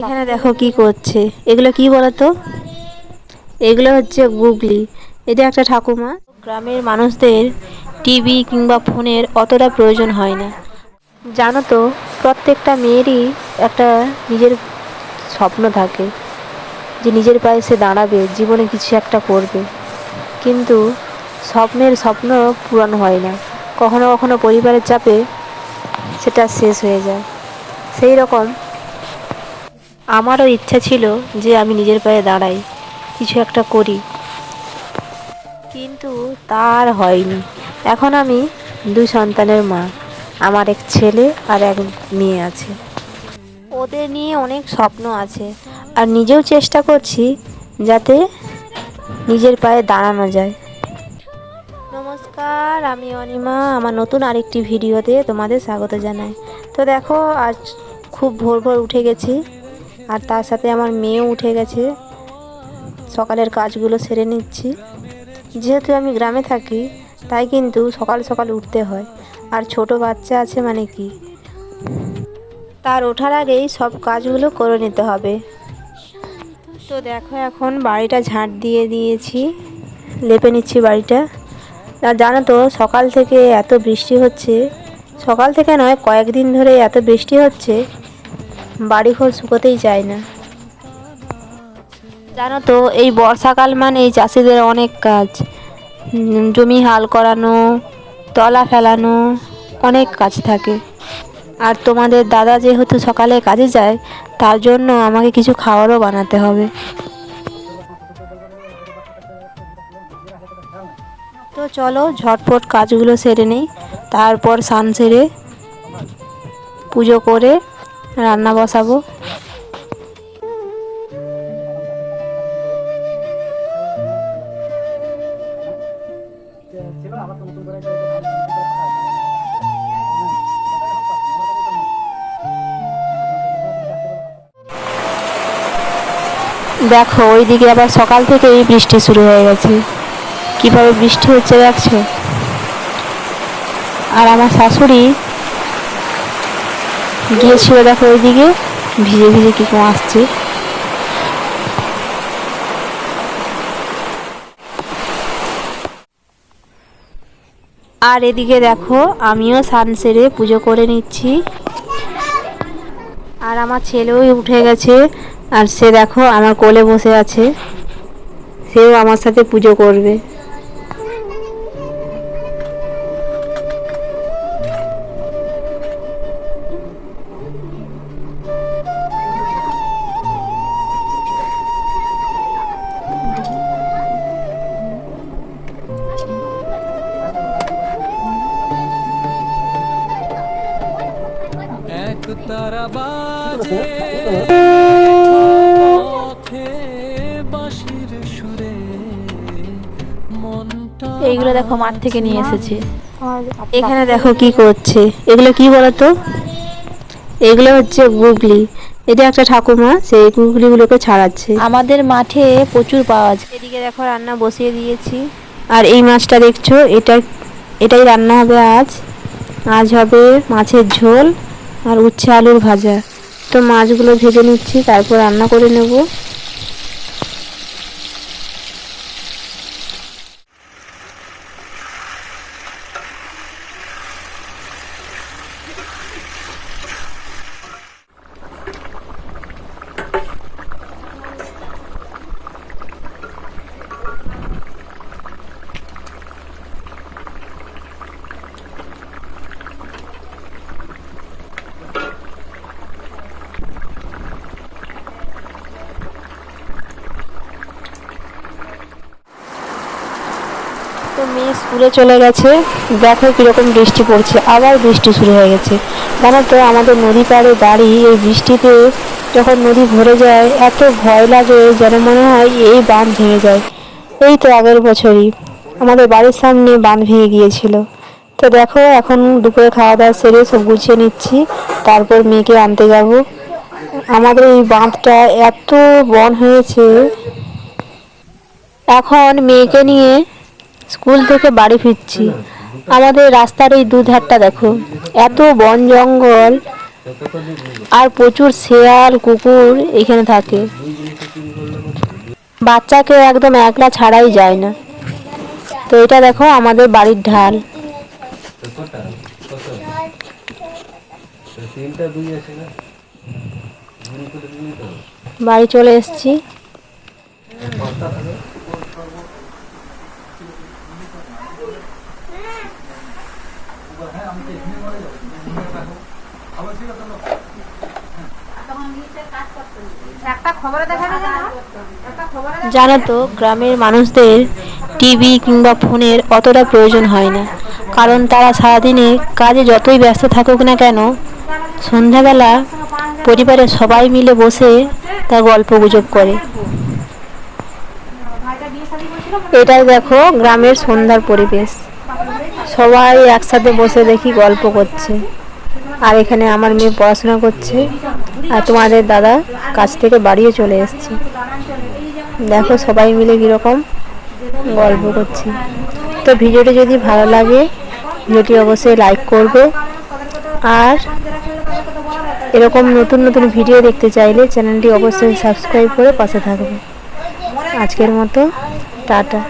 এখানে দেখো কি করছে, এগুলো কি বলতো? এগুলো হচ্ছে গুগলি। এটা একটা ঠাকুমা। গ্রামের মানুষদের টিভি কিংবা ফোনের অতটা প্রয়োজন হয় না, জানো তো। প্রত্যেকটা মেয়েরই একটা নিজের স্বপ্ন থাকে যে নিজের পায়ে সে দাঁড়াবে, জীবনে কিছু একটা করবে। কিন্তু স্বপ্ন পূরণ হয় না, কখনো কখনো পরিবারের চাপে সেটা শেষ হয়ে যায়। সেই রকম আমারও ইচ্ছা ছিল যে আমি নিজের পায়ে দাঁড়াই, কিছু একটা করি, কিন্তু তার হয়নি। এখন আমি দুই সন্তানের মা, আমার এক ছেলে আর এক মেয়ে আছে। ওদের নিয়ে অনেক স্বপ্ন আছে, আর নিজেও চেষ্টা করছি যাতে নিজের পায়ে দাঁড়ানো যায়। নমস্কার, আমি অনিমা। আমার নতুন আরেকটি ভিডিওতে তোমাদের স্বাগত জানাই। তো দেখো, আজ খুব ভোর ভোর উঠে গেছি, আর তার সাথে আমার মেয়েও উঠে গেছে। সকালের কাজগুলো সেরে নিচ্ছি। যেহেতু আমি গ্রামে থাকি, তাই কিন্তু সকাল সকাল উঠতে হয়। আর ছোট বাচ্চা আছে মানে কি, তার ওঠার আগেই সব কাজগুলো করে নিতে হবে। তো দেখো, এখন বাড়িটা ঝাঁট দিয়ে দিয়েছি, লেপে নিচ্ছি বাড়িটা। আর জানো তো, সকাল থেকে এত বৃষ্টি হচ্ছে, সকাল থেকে নয়, কয়েকদিন ধরে এত বৃষ্টি হচ্ছে, বাড়িঘর শুকোতেই চায় না। জানো তো, এই বর্ষাকাল মানে চাষিদের অনেক কাজ, জমি হাল করানো, তলা ফেলানো, অনেক কাজ থাকে। আর তোমাদের দাদা যেহেতু সকালে কাজে যায়, তার জন্য আমাকে কিছু খাবারও বানাতে হবে। তো চলো ঝটপট কাজগুলো সেরে নিই, তারপর স্নান সেরে পুজো করে রান্না বসাবো। দেখো, ওইদিকে আবার সকাল থেকেই বৃষ্টি শুরু হয়ে গেছে। কিভাবে বৃষ্টি হচ্ছে দেখছো? আর আমার শাশুড়ি গিয়েছিল, দেখো ওইদিকে ভিজে ভিজে কি আসছে। আর এদিকে দেখো, আমিও স্নান সেরে পুজো করে নিচ্ছি। আর আমার ছেলেও উঠে গেছে, আর সে দেখো আমার কোলে বসে আছে, সেও আমার সাথে পুজো করবে। এক তারা বাজে পথে বাঁশির সুরে মনটা। এইগুলো দেখো মাঠ থেকে নিয়ে এসেছে। এখানে দেখো কি করছে, এগুলো কি বলতো? এগুলো হচ্ছে গুগলি। এটা একটা ঠাকুমা সেই গুগলিগুলোকে ছাড়াচ্ছে। আমাদের মাঠে প্রচুর পাওয়া যায়। এদিকে দেখো রান্না বসিয়ে দিয়েছি। আর এই মাছটা দেখছো, এটাই রান্না হবে আজ। আজ হবে মাছের ঝোল আর উচ্ছে আলুর ভাজা। তো মাছগুলো ভেজে নিচ্ছি, তারপর রান্না করে নেব। তো মেয়ে স্কুলে চলে গেছে। দেখো কীরকম বৃষ্টি পড়ছে, আবার বৃষ্টি শুরু হয়ে গেছে। জানো তো, আমাদের নদী পাড়ে বাড়ি। এই বৃষ্টিতে যখন নদী ভরে যায়, এত ভয় লাগে যেন মনে হয় এই বাঁধ ভেঙে যায়। এই তো আগের বছরই আমাদের বাড়ির সামনে বাঁধ ভেঙে গিয়েছিল। তো দেখো, এখন দুপুরে খাওয়া দাওয়া সেরে সব গুছিয়ে নিচ্ছি, তারপর মেয়েকে আনতে যাব। আমাদের এই বাঁধটা এত বন হয়েছে। এখন মেয়েকে নিয়ে স্কুল থেকে বাড়ি ফিরছি। আমাদের রাস্তার এই দুধারটা দেখো, এত বন জঙ্গল, আর প্রচুর শেয়াল কুকুর এখানে থাকে। বাচ্চাকে একদম একলা ছাড়াই যায় না। তো এটা দেখো আমাদের বাড়ির ঢাল। বাড়ি চলে এসেছি। জানো তো গ্রামের মানুষদের টিভি কিংবা ফোনের অতটা প্রয়োজন হয় না, কারণ তারা সারাদিনে কাজে যতই ব্যস্ত থাকুক না কেন, সন্ধ্যাবেলা পরিবারের সবাই মিলে বসে তা গল্প গুজব করে। এটাই দেখো গ্রামের সন্ধ্যার পরিবেশ, সবাই একসাথে বসে দেখি গল্প করছে। আর এখানে আমার মেয়ে পড়াশোনা করছে, আর তোমাদের দাদা কাজ থেকে বাড়িও চলে এসছে। দেখো সবাই মিলে কীরকম গল্প করছি। তো ভিডিওটি যদি ভালো লাগে ভিডিওটি অবশ্যই লাইক করবে, আর এরকম নতুন নতুন ভিডিও দেখতে চাইলে চ্যানেলটি অবশ্যই সাবস্ক্রাইব করে পাশে থাকবে। আজকের মতো টাটা।